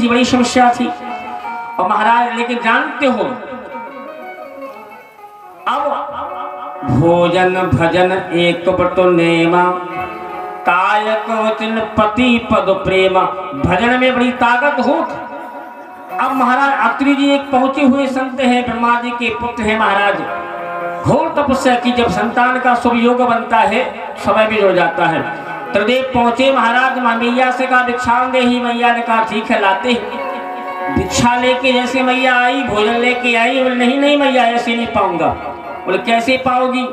सी बड़ी समस्या थी। और महाराज लेकिन जानते हो अब भोजन भजन एक बटो नेमा, कायक वचन पति पद प्रेमा। भजन में बड़ी ताकत हो। अब महाराज अत्रि जी एक पहुंचे हुए संत हैं, ब्रह्मा जी के पुत्र हैं महाराज। घोर तपस्या की जब संतान का शुभ योग बनता है, समय भी जुड़ जाता है। त्रिदेव पहुंचे महाराज, मां मैया से कहा भिक्षा दे ही। मैया ने कहा ठीक है लाते। भिक्षा लेके जैसे मैया आई, भोजन लेके आई, बोले नहीं नहीं मैया ऐसे नहीं पाऊंगा। बोले कैसे पाओगी?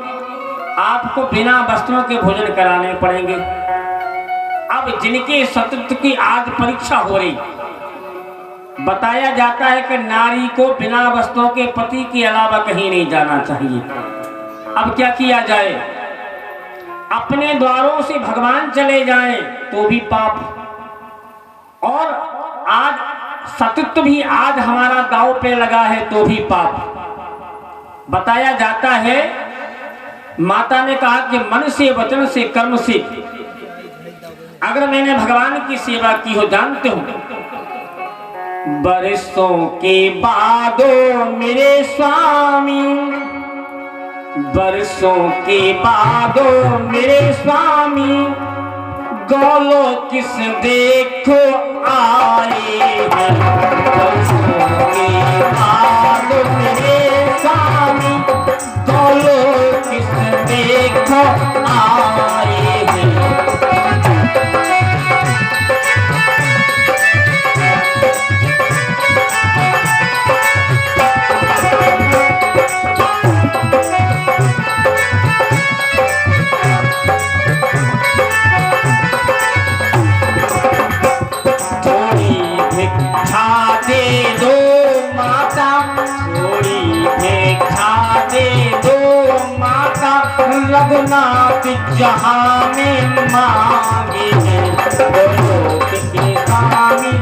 आपको बिना वस्त्रों के भोजन कराने पड़ेंगे। अब जिनके सतत्व की आज परीक्षा हो रही, बताया जाता है कि नारी को बिना वस्त्रों के पति के अलावा कहीं नहीं जाना चाहिए। अब क्या किया जाए? अपने द्वारों से भगवान चले जाएं तो भी पाप, और आज सतत्व भी आज हमारा दांव पे लगा है तो भी पाप। बताया जाता है, माता ने कहा कि मन से वचन से कर्म से अगर मैंने भगवान की सेवा की हो, जानते हो बरसों के बादो मेरे स्वामी, बरसों के बादो मेरे स्वामी, गौलो किस देखो आए हैं। बरसों के बादो मेरे स्वामी, गौलो किस देखो आए हैं। रघुनाथ जहाँ में मांगे हैं, बोलो के स्वामी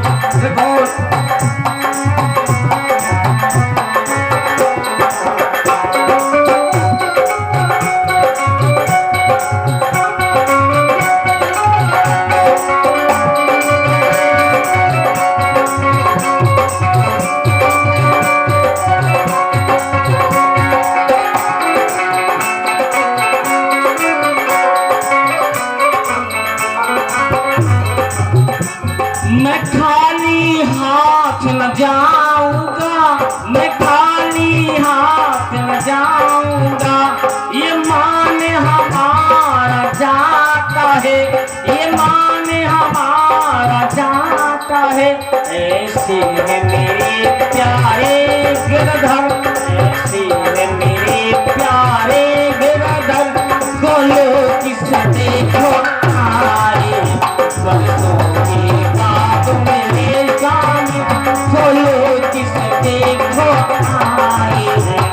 मैं खाली हाथ न जाऊंगा, मैं खाली हाथ न जाऊंगा। ये मान हमारा जाता है, ये मान हमारा जाता है। ऐसे है मेरे प्यारे गिरधर, ऐसे है मेरे प्यारे गिरधर, बोलो किस देखो आए। बरसों के बाद मेरे स्वामी, बोलो किस देखो आए हैं।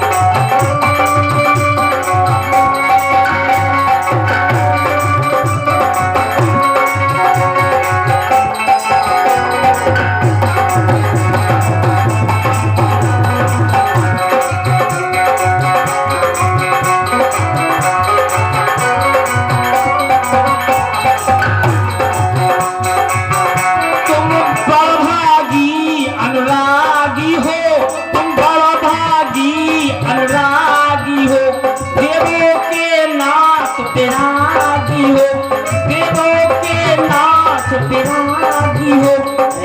बिरागी हो, देवों के नाथ बिरागी हो।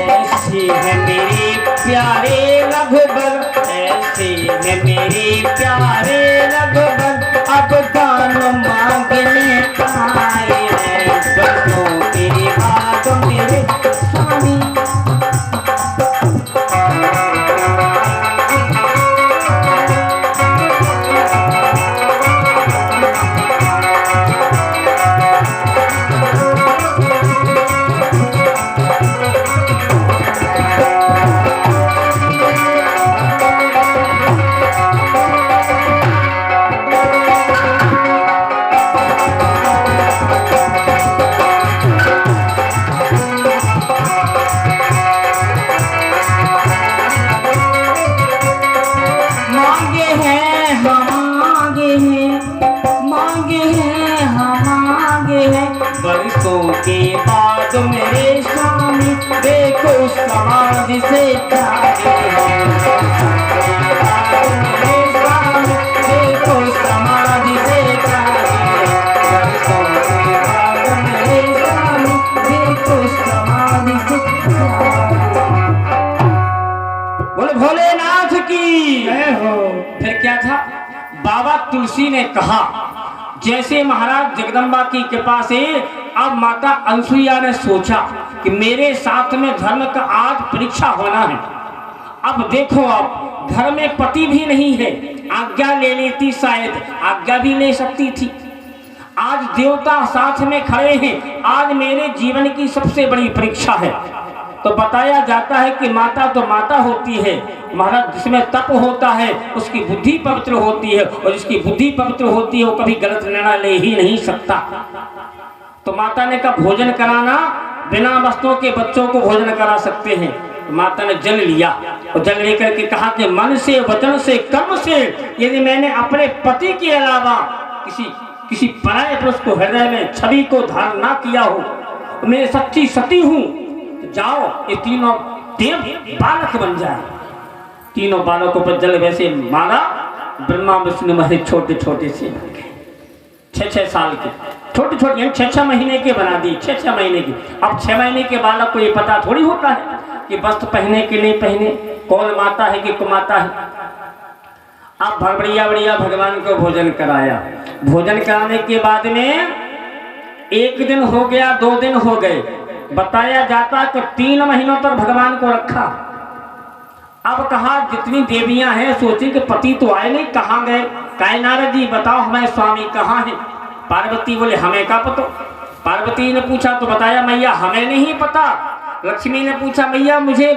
ऐसे है मेरे प्यारे रघुबर, ऐसे है मेरे प्यारे रघुबर, अब दान मांगने आए हैं। बरसों के बाद मेरे स्वामी, देखो समाधि से जागे देखो समाधि से जागे देखो समाधि से बोले भोलेनाथ की जय हो। फिर क्या था, बाबा तुलसी ने कहा, जैसे महाराज जगदम्बा की कृपा से अब माता अनसुईया ने सोचा कि मेरे साथ में धर्म का आज परीक्षा होना है। अब देखो, अब घर में पति भी नहीं है, आज्ञा ले लेती, शायद आज्ञा भी ले सकती थी। आज देवता साथ में खड़े हैं, आज मेरे जीवन की सबसे बड़ी परीक्षा है। तो बताया जाता है कि माता तो माता होती है महाराज, जिसमें तप होता है उसकी बुद्धि पवित्र होती है, और जिसकी बुद्धि पवित्र होती है वो कभी गलत निर्णय ले ही नहीं सकता। तो माता ने कहा भोजन कराना, बिना वस्त्रों के बच्चों को भोजन करा सकते हैं। तो माता ने जल लिया और जल लेकर के कहा कि मन से, वचन से, कर्म से यदि मैंने अपने पति के अलावा किसी पराये पुरुष को हृदय में छवि को धारण ना किया हो, तो मैं सच्ची सती हूँ, जाओ ये तीनों देव बालक बन जाए। तीनों बालकों पर जल वैसे मारा, ब्रह्मा विष्णु महेश छोटे छोटे से बन गए, 6-6 साल के, छोटे छोटे 6-6 महीने के बना दी, 6-6 महीने की। अब 6 महीने के बालक को ये पता थोड़ी होता है कि वस्त्र पहने कि नहीं पहने, कौन माता है कि कुमाता है। अब बढ़िया भगवान को भोजन कराया। भोजन कराने के बाद में 1 दिन हो गया, 2 दिन हो गए, बताया जाता कि 3 महीनों तक भगवान को रखा। अब कहा जितनी देवियां हैं सोची कि पति तो आए नहीं, कहाँ गए। कहे नारद जी बताओ हमारे स्वामी कहाँ हैं। पार्वती बोले हमें क्या पता। पार्वती ने पूछा तो बताया मैया हमें नहीं पता। लक्ष्मी ने पूछा मैया मुझे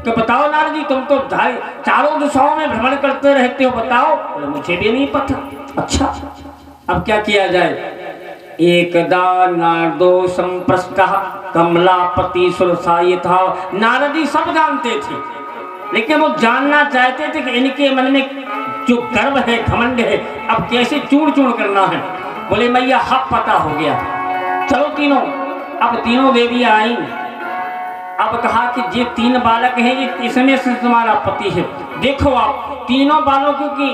तो बताओ नारद जी, तुम तो चारों दिशाओं में भ्रमण करते रहते हो, बताओ। बोले मुझे भी नहीं पता। अच्छा अब क्या किया जाए। एकदा नारदो संप्रष्टः कमलापति सुरसायितः। नारद जी सब जानते थे, लेकिन वो जानना चाहते थे कि इनके मन में जो गर्व है, घमंड है, अब कैसे चूर चूर करना है। बोले मैया हक पता हो गया, चलो तीनों। अब तीनों देवियां आई। अब कहा कि ये 3 बालक हैं, ये इसमें से तुम्हारा पति है। देखो आप तीनों बालकों की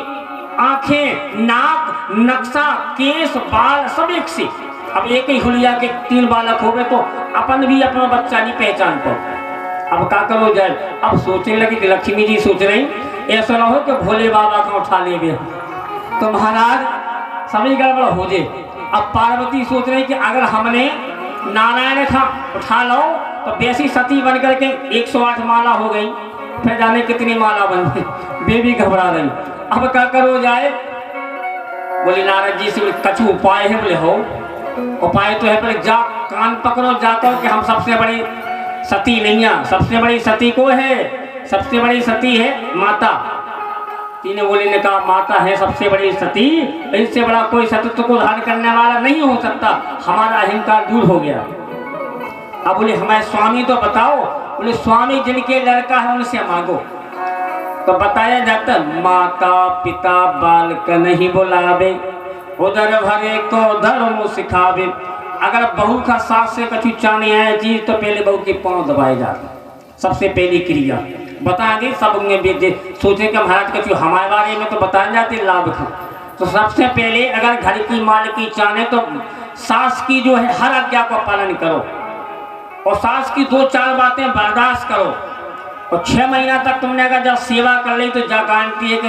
आंखें, नाक, नक्शा, केस, बाल सब एक से। अब एक ही हुलिया के 3 बालक हो गए तो अपन भी अपना बच्चा नहीं पहचान पाओ। अब क्या करो जाए। अब सोचने लगे कि लक्ष्मी जी सोच रही ऐसा ना हो कि भोले बाबा का उठा ले गए तो महाराज सभी गड़बड़ हो जाए। अब पार्वती सोच रही कि अगर हमने नारायण का उठा लो तो वैसी सती बन करके 108 माला हो गई, फिर जाने कितनी माला बन गई। वे भी घबरा रही। अब क्या करो जाए। बोले नारद जी से कछु उपाय है। बोले हो उपाय तो है, पर जा कान पकड़ो जाता हो कि हम सबसे बड़ी सती नहीं है। सबसे बड़ी सती को है, सबसे बड़ी सती है माता। तीनों बोले ने कहा माता है सबसे बड़ी सती, इससे बड़ा कोई सतत्व को धारण करने वाला नहीं हो सकता। हमारा अहंकार दूर हो गया। अब बोले हमारे स्वामी तो बताओ। बोले स्वामी जिनके लड़का है उनसे मांगो। तो बताया जाता माता पिता बालक नहीं बुलावे, उधर भरे को धर्म सिखावे। अगर बहू का सास से कछु चाहने आए चीज तो पहले बहू के पांव दबाए जाते, सबसे पहली क्रिया बताएंगे। सब सोचे कि महाराज कछु हमारे बारे में तो बताए जाते लाभ का। तो सबसे पहले अगर घर की मालिकी चाहे तो सास की जो है हर आज्ञा को पालन करो, और सास की 2-4 बातें बर्दाश्त करो। और 6 महीना तक तुमने अगर जब सेवा कर ली तो जा गारंटी है कि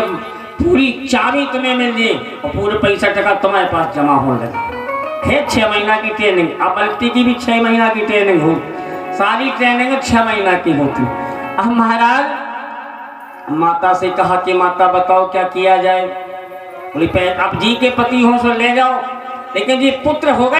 पूरी चाबी तुम्हें मिल जाए और पूरे पैसा टका तुम्हारे पास जमा हो लगे। है 6 महीना की ट्रेनिंग। अब बल्टी की भी 6 महीना की ट्रेनिंग हो, सारी ट्रेनिंग 6 महीना की होती। अब महाराज माता से कहा कि माता बताओ क्या किया जाए। बोली अब जी के पति हो सो ले जाओ, लेकिन जी पुत्र होगा